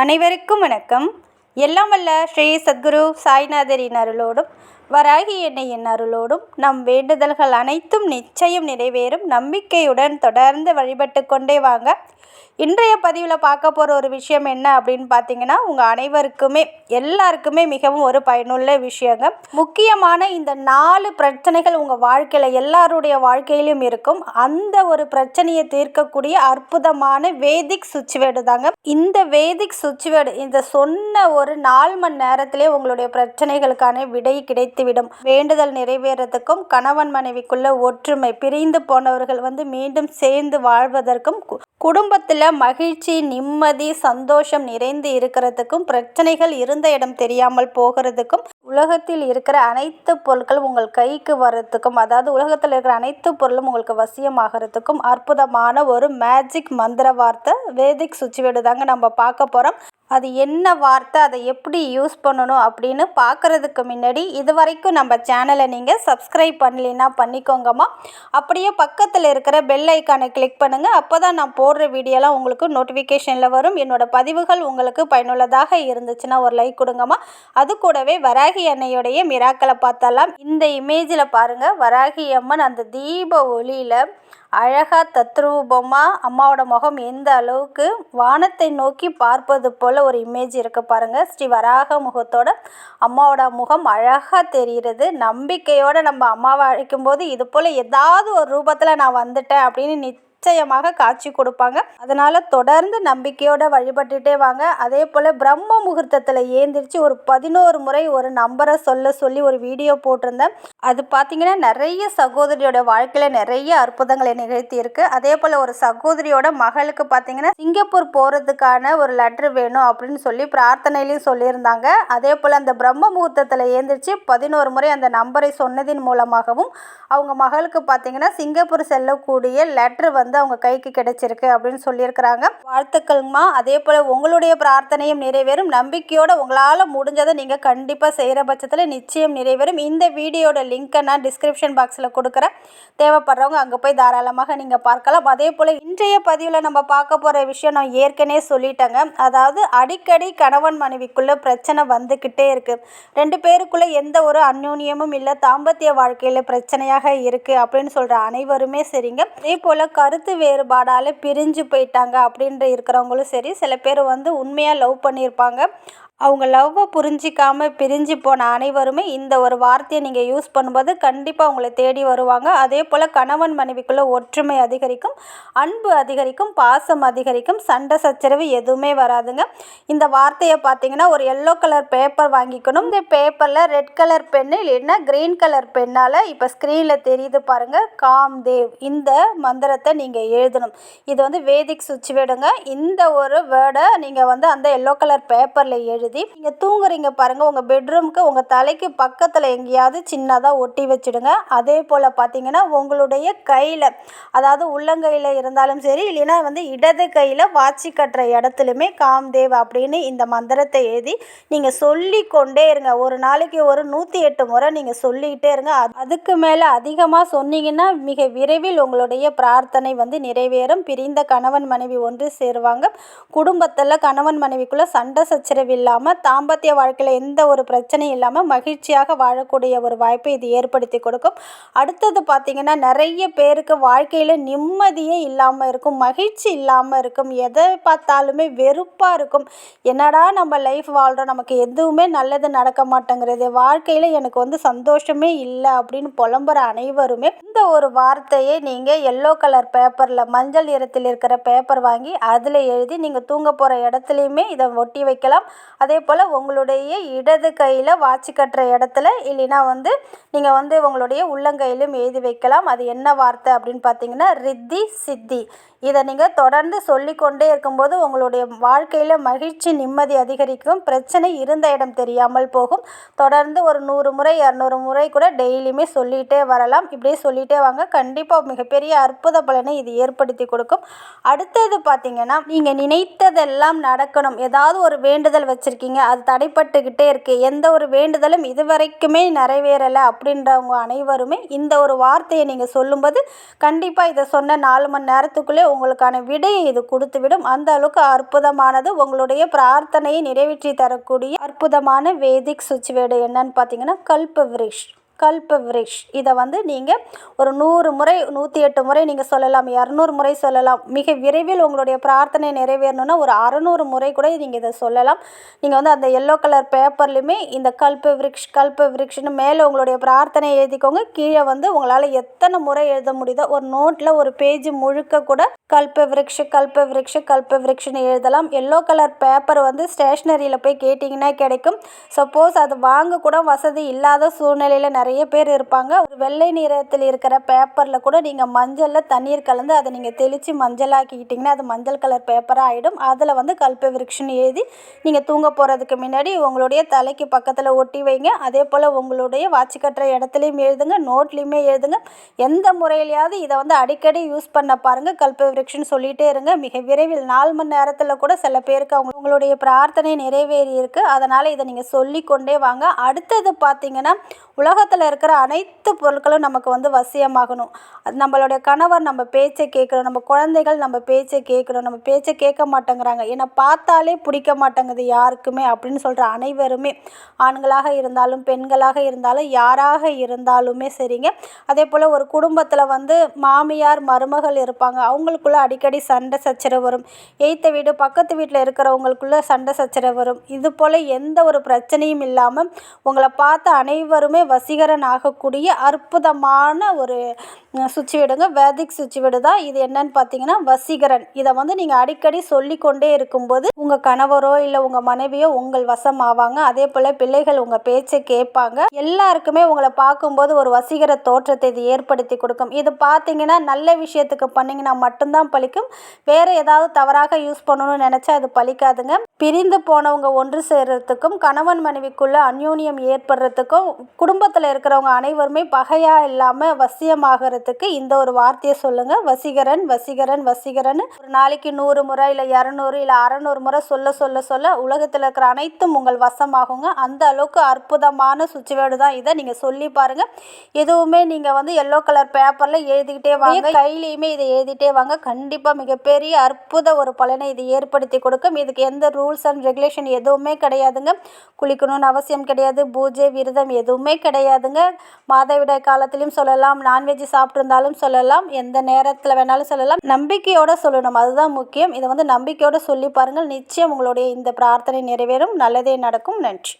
அனைவருக்கும் வணக்கம். எல்லாம் வல்ல ஸ்ரீ சத்குரு சாய்நாதரின் அருளோடும் வராகி எண்ணெயின் அருளோடும் நம் வேண்டுதல்கள் அனைத்தும் நிச்சயம் நிறைவேறும் நம்பிக்கையுடன் தொடர்ந்து வழிபட்டு கொண்டே வாங்க. இன்றைய பதிவில் பார்க்க போகிற ஒரு விஷயம் என்ன அப்படின்னு பார்த்தீங்கன்னா, உங்கள் அனைவருக்குமே எல்லாருக்குமே மிகவும் ஒரு பயனுள்ள விஷயங்க. முக்கியமான இந்த 4 பிரச்சனைகள் உங்கள் வாழ்க்கையில் எல்லாருடைய வாழ்க்கையிலும் இருக்கும். அந்த ஒரு பிரச்சனையை தீர்க்கக்கூடிய அற்புதமான வேதிக் சுவிட்ச்வேர்டு தாங்க. இந்த வேதிக் சுவிட்ச்வேர்டு இந்த சொன்ன ஒரு 4 மணி நேரத்திலே உங்களுடைய பிரச்சனைகளுக்கான விடை கிடைத்துவிடும். வேண்டுதல் நிறைவேறதுக்கும், கணவன் மனைவிக்குள்ள ஒற்றுமை, பிரிந்து போனவர்கள் மீண்டும் சேர்ந்து வாழ்வதற்கும், குடும்பத்தில் மகிழ்ச்சி, நிம்மதி, சந்தோஷம் நிறைந்து இருக்கிறதுக்கும், பிரச்சனைகள் இருந்த இடம் தெரியாமல் போகிறதுக்கும், உலகத்தில் இருக்கிற அனைத்து பொருட்களும் உங்கள் கைக்கு வர்றதுக்கும், அதாவது உலகத்தில் இருக்கிற அனைத்து பொருளும் உங்களுக்கு வசியமாகிறதுக்கும் அற்புதமான ஒரு மேஜிக் மந்திர வார்த்தை வேதிக் சுவிட்ச்வேர்டு தாங்க நம்ம பார்க்க போகிறோம். அது என்ன வார்த்தை, அதை எப்படி யூஸ் பண்ணணும் அப்படின்னு பார்க்குறதுக்கு முன்னாடி இது வரைக்கும் நம்ம சேனலை நீங்கள் சப்ஸ்கிரைப் பண்ணலைன்னா பண்ணிக்கோங்கம்மா. அப்படியே பக்கத்தில் இருக்கிற பெல் ஐக்கானை கிளிக் பண்ணுங்கள். அப்போ தான் நான் போடுற வீடியோலாம் உங்களுக்கு நோட்டிஃபிகேஷனில் வரும். என்னோடய பதிவுகள் உங்களுக்கு பயனுள்ளதாக இருந்துச்சுன்னா ஒரு லைக் கொடுங்கம்மா. அது கூடவே வராகி அன்னையுடைய மிராக்களை பார்த்தலாம். இந்த இமேஜில் பாருங்கள், வராகி அம்மன் அந்த தீப ஒளியில் அழகாக தத்ரூபமாக அம்மாவோட முகம் எந்த அளவுக்கு வானத்தை நோக்கி பார்ப்பது போல் ஒரு இமேஜ் இருக்குது பாருங்கள். ஸ்ரீ வராக முகத்தோட அம்மாவோட முகம் அழகாக தெரிகிறது. நம்பிக்கையோடு நம்ம அம்மாவை அழைக்கும்போது இது போல் ஏதாவது ஒரு ரூபத்தில் நான் வந்துட்டேன் அப்படின்னு நிச்சயமாக காட்சி கொடுப்பாங்க. அதனால் தொடர்ந்து நம்பிக்கையோடு வழிபட்டுட்டே வாங்க. அதே போல் பிரம்ம முகூர்த்தத்தில் ஏந்திரிச்சு ஒரு 11 முறை ஒரு நம்பரை சொல்லி ஒரு வீடியோ போட்டிருந்தேன். அது பார்த்திங்கன்னா நிறைய சகோதரியோட வாழ்க்கையில் நிறைய அற்புதங்களை நிகழ்த்தி இருக்கு. அதே போல் ஒரு சகோதரியோட மகளுக்கு பார்த்திங்கன்னா சிங்கப்பூர் போகிறதுக்கான ஒரு லெட்ரு வேணும் அப்படின்னு சொல்லி பிரார்த்தனையிலையும் சொல்லியிருந்தாங்க. அதே போல் அந்த பிரம்ம முகூர்த்தத்தில் ஏந்திரிச்சு 11 முறை அந்த நம்பரை சொன்னதின் மூலமாகவும் அவங்க மகளுக்கு பார்த்திங்கன்னா சிங்கப்பூர் செல்லக்கூடிய லெட்ரு அவங்க கைக்கு கிடைச்சிருக்கு அப்படின்னு சொல்லியிருக்கிறாங்க. வாழ்த்துக்கள்மா. அதே போல் உங்களுடைய பிரார்த்தனையும் நிறைவேறும். நம்பிக்கையோடு உங்களால் முடிஞ்சதை நீங்கள் கண்டிப்பாக செய்கிற பட்சத்தில் நிச்சயம் நிறைவேறும். இந்த வீடியோட லிங்க்கை நான் டிஸ்கிரிப்ஷன் பாக்ஸில் கொடுக்குறேன். தேவைப்படுறவங்க அங்கே போய் தாராளமாக நீங்கள் பார்க்கலாம். அதே போல் இன்றைய பதிவில் நம்ம பார்க்க போகிற விஷயம் நான் ஏற்கனவே சொல்லிட்டேங்க. அதாவது அடிக்கடி கணவன் மனைவிக்குள்ளே பிரச்சனை வந்துக்கிட்டே இருக்குது. 2 பேருக்குள்ளே எந்த ஒரு அந்யோன்யமும் இல்லை, தாம்பத்திய வாழ்க்கையில் பிரச்சனையாக இருக்குது அப்படின்னு சொல்கிற அனைவருமே சரிங்க. அதே போல் கருத்து வேறுபாடால் பிரிஞ்சு போயிட்டாங்க அப்படின்ற இருக்கிறவங்களும் சரி, சில பேர் உண்மையாக லவ் பண்ணியிருப்பாங்க. அவங்க லவ்வை புரிஞ்சிக்காமல் பிரிஞ்சு போன அனைவருமே இந்த ஒரு வார்த்தையை நீங்கள் யூஸ் பண்ணும்போது கண்டிப்பாக உங்களை தேடி வருவாங்க. அதே போல் கணவன் மனைவிக்குள்ளே ஒற்றுமை அதிகரிக்கும், அன்பு அதிகரிக்கும், பாசம் அதிகரிக்கும், சண்டை சச்சரவு எதுவுமே வராதுங்க. இந்த வார்த்தையை பார்த்தீங்கன்னா ஒரு எல்லோ கலர் பேப்பர் வாங்கிக்கணும். இந்த பேப்பரில் ரெட் கலர் பென்னு இல்லைன்னா க்ரீன் கலர் பென்னால் இப்போ ஸ்க்ரீனில் தெரியுது பாருங்கள், காம்தேவ் இந்த மந்திரத்தை நீங்கள் எழுதணும். இது வேதிக் சுவிட்ச்வேர்டுங்க. இந்த ஒரு வேர்டை நீங்கள் அந்த எல்லோ கலர் பேப்பரில் எழுதி நீங்கள் தூங்குறீங்க பாருங்கள், உங்கள் பெட்ரூமுக்கு உங்கள் தலைக்கு பக்கத்தில் எங்கேயாவது சின்னதாக ஒட்டி வச்சுடுங்க. அதே போல் பார்த்தீங்கன்னா உங்களுடைய கையில், அதாவது உள்ளங்கையில் இருந்தாலும் சரி, இல்லைன்னா இடது கையில் வாட்சி கட்டுற இடத்துலையுமே காம்தேவ் அப்படின்னு இந்த மந்திரத்தை எழுதி நீங்கள் சொல்லி கொண்டே இருங்க. ஒரு நாளைக்கு ஒரு 108 முறை நீங்கள் சொல்லிக்கிட்டே இருங்க. அதுக்கு மேலே அதிகமாக சொன்னீங்கன்னா மிக விரைவில் உங்களுடைய பிரார்த்தனை நிறைவேறும். பிரிந்த கணவன் மனைவி ஒன்று சேருவாங்க. குடும்பத்தில் கணவன் மனைவிக்குள்ளே சண்டை சச்சரவு இல்லாமல், தாம்பத்திய வாழ்க்கையில் எந்த ஒரு பிரச்சனையும் இல்லாமல் மகிழ்ச்சியாக வாழக்கூடிய ஒரு வாய்ப்பை இது ஏற்படுத்தி கொடுக்கும். அடுத்தது பார்த்திங்கன்னா நிறைய பேருக்கு வாழ்க்கையில் நிம்மதியே இல்லாமல் இருக்கும், மகிழ்ச்சி இல்லாமல் இருக்கும், எதை பார்த்தாலுமே வெறுப்பாக இருக்கும். என்னடா நம்ம லைஃப் வாழ்கிறோம், நமக்கு எதுவுமே நல்லது நடக்க மாட்டேங்கிறது, வாழ்க்கையில் எனக்கு சந்தோஷமே இல்லை அப்படின்னு புலம்புற அனைவருமே இந்த ஒரு வார்த்தையை நீங்கள் எல்லோ கலர் பேப்பரில், மஞ்சள் நிறத்தில் இருக்கிற பேப்பர் வாங்கி அதில் எழுதி நீங்கள் தூங்க போகிற இடத்துலையுமே இதை ஒட்டி வைக்கலாம். அதே போல் உங்களுடைய இடது கையில் வாட்சி கட்டுற இடத்துல, இல்லைன்னா நீங்கள் உங்களுடைய உள்ளங்கையிலும் எழுதி வைக்கலாம். அது என்ன வார்த்தை அப்படின்னு பார்த்தீங்கன்னா ரித்தி சித்தி. இதை நீங்கள் தொடர்ந்து சொல்லிக்கொண்டே இருக்கும்போது உங்களுடைய வாழ்க்கையில் மகிழ்ச்சி, நிம்மதி அதிகரிக்கும். பிரச்சனை இருந்த இடம் தெரியாமல் போகும். தொடர்ந்து ஒரு 100 முறை 200 முறை கூட டெய்லியுமே சொல்லிகிட்டே வரலாம். இப்படியே சொல்லிகிட்டே வாங்க. கண்டிப்பாக மிகப்பெரிய அற்புத பலனை இது ஏற்படுத்தி கொடுக்கும். அடுத்தது பார்த்தீங்கன்னா நீங்கள் நினைத்ததெல்லாம் நடக்கணும். ஏதாவது ஒரு வேண்டுதல் வச்சுருக்கீங்க, அது தடைப்பட்டுக்கிட்டே இருக்குது, எந்த ஒரு வேண்டுதலும் இதுவரைக்குமே நிறைவேறலை அப்படின்றவங்க அனைவருமே இந்த ஒரு வார்த்தையை நீங்கள் சொல்லும்போது கண்டிப்பாக இதை சொன்ன 4 மணி நேரத்துக்குள்ளே உங்களுக்கான விடையை இது கொடுத்துவிடும். அந்த அளவுக்கு அற்புதமானது. உங்களுடைய பிரார்த்தனையை நிறைவேற்றி தரக்கூடிய அற்புதமான வேதிக் சுவிட்ச் வேர்டு என்னன்னு பார்த்தீங்கன்னா கல்பவ்ரிஷ். கல்பவ்ரிஷ் இதை நீங்கள் ஒரு 100 முறை 108 முறை நீங்கள் சொல்லலாம், 200 முறை சொல்லலாம். மிக விரைவில் உங்களுடைய பிரார்த்தனை நிறைவேறணும்னா ஒரு 600 முறை கூட நீங்கள் இதை சொல்லலாம். நீங்கள் அந்த எல்லோ கலர் பேப்பர்லையுமே இந்த கல்பவ்ரிக்ஷ்னு மேலே உங்களுடைய பிரார்த்தனை எழுதிக்கோங்க. கீழே உங்களால் எத்தனை முறை எழுத முடியுதோ ஒரு நோட்டில் ஒரு பேஜ் முழுக்க கூட கல்பவ்ரிக்ஷ்னு எழுதலாம். எல்லோ கலர் பேப்பர் ஸ்டேஷ்னரியில் போய் கேட்டிங்கன்னா கிடைக்கும். சப்போஸ் அது வாங்க கூட வசதி இல்லாத சூழ்நிலையில் நிறைய பேர் இருப்பாங்க. ஒரு வெள்ளை நிறத்தில் இருக்கிற பேப்பரில் கூட நீங்கள் மஞ்சளில் தண்ணீர் கலந்து அதை நீங்கள் தெளித்து மஞ்சளாக்கிக்கிட்டிங்கன்னா அது மஞ்சள் கலர் பேப்பராக ஆகிடும். அதில் கல்பவ்ரிக்ஷ்னு எழுதி நீங்கள் தூங்க போகிறதுக்கு முன்னாடி உங்களுடைய தலைக்கு பக்கத்தில் ஒட்டி வைங்க. அதே போல் உங்களுடைய வாட்சி கட்டுற இடத்துலையும் எழுதுங்க, நோட்லேயுமே எழுதுங்க. எந்த முறையிலையாவது இதை அடிக்கடி யூஸ் பண்ண பாருங்கள். கல்பவ்ரிக்ஷ்னு சொல்லிகிட்டே இருங்க. மிக விரைவில் 4 மணி நேரத்தில் கூட சில பேருக்கு உங்களுடைய பிரார்த்தனை நிறைவேறி இருக்குது. அதனால் இதை நீங்கள் சொல்லிக்கொண்டே வாங்க. அடுத்தது பார்த்தீங்கன்னா உலகத்தில் இருக்கிற அனைத்து பொருட்களும் நமக்கு வசியமாகணும். நம்மளுடைய கணவர் நம்ம பேச்சை கேட்கணும், நம்ம குழந்தைகள் நம்ம பேச்சை கேட்கணும். நம்ம பேச்சை கேட்க மாட்டேங்கிறாங்க, என்னை பார்த்தாலே பிடிக்க மாட்டேங்குது யாருக்குமே அப்படின்னு சொல்கிற அனைவருமே, ஆண்களாக இருந்தாலும் பெண்களாக இருந்தாலும் யாராக இருந்தாலுமே சரிங்க. அதே போல் ஒரு குடும்பத்தில் மாமியார் மருமகள் இருப்பாங்க. அவங்களுக்குள்ள அடிக்கடி சண்டை சச்சரவு வரும். எய்த்த வீடு பக்கத்து வீட்டில் இருக்கிறவங்களுக்குள்ள சண்டை சச்சரவு வரும். இது போல் எந்த ஒரு பிரச்சனையும் இல்லாமல் உங்களை பார்த்த அனைவருமே வசீகரன் ஆகக்கூடிய அற்புதமான ஒரு சுவிட்ச் வேர்டுங்க. வேதிக் சுவிட்ச் வேர்டு தான் இது. என்னன்னு பார்த்தீங்கன்னா வசீகரன். இதை நீங்கள் அடிக்கடி சொல்லிக்கொண்டே இருக்கும்போது உங்கள் கணவரோ இல்லை உங்கள் மனைவியோ உங்கள் வசம் ஆவாங்க. அதே போல் பிள்ளைகள் உங்கள் பேச்சை கேட்பாங்க. எல்லாருக்குமே உங்களை பார்க்கும்போது ஒரு வசீகர தோற்றத்தை இது ஏற்படுத்தி கொடுக்கும். இது பார்த்தீங்கன்னா நல்ல விஷயத்துக்கு பண்ணிங்கன்னா மட்டும்தான் பலிக்கும். வேறு ஏதாவது தவறாக யூஸ் பண்ணணும்னு நினச்சா அது பலிக்காதுங்க. பிரிந்து போனவங்க ஒன்று சேர்றதுக்கும் கணவன் மனைவிக்குள்ள அந்யோன்யம் ஏற்படுறதுக்கும் குடும்பத்தில் இருக்கிறவங்க அனைவருமே பகையாக இல்லாமல் வசியமாகறதுக்கு இந்த ஒரு வார்த்தையை சொல்லுங்கள். வசீகரன் வசீகரன் வசீகரன். ஒரு நாளைக்கு 100 முறை இல்லை 200 இல்லை 600 முறை சொல்ல சொல்ல சொல்ல உலகத்தில் இருக்கிற அனைத்தும் உங்கள் வசமாகுங்க. அந்த அளவுக்கு அற்புதமான சுவிட்ச் வேர்டு தான் இதை. நீங்கள் சொல்லி பாருங்கள். எதுவுமே நீங்கள் எல்லோ கலர் பேப்பரில் எழுதிக்கிட்டே வாங்க, கையிலையுமே இதை எழுதிட்டே வாங்க. கண்டிப்பாக மிகப்பெரிய அற்புத ஒரு பலனை இது ஏற்படுத்தி கொடுக்கும். இதுக்கு எந்த ரூல்ஸ் அண்ட் ரெகுலேஷன் எதுவுமே கிடையாதுங்க. குளிக்கணும்னு அவசியம் கிடையாது. பூஜை விரதம் எதுவுமே கிடையாதுங்க. மாதவிடாய் காலத்திலையும் சொல்லலாம், நான்வெஜ் சாப்பிட்ருந்தாலும் சொல்லலாம், எந்த நேரத்தில் வேணாலும் சொல்லலாம். நம்பிக்கையோடு சொல்லணும், அதுதான் முக்கியம். இதை நம்பிக்கையோடு சொல்லி பாருங்கள். நிச்சயம் உங்களுடைய இந்த பிரார்த்தனை நிறைவேறும். நல்லதே நடக்கும். நன்றி.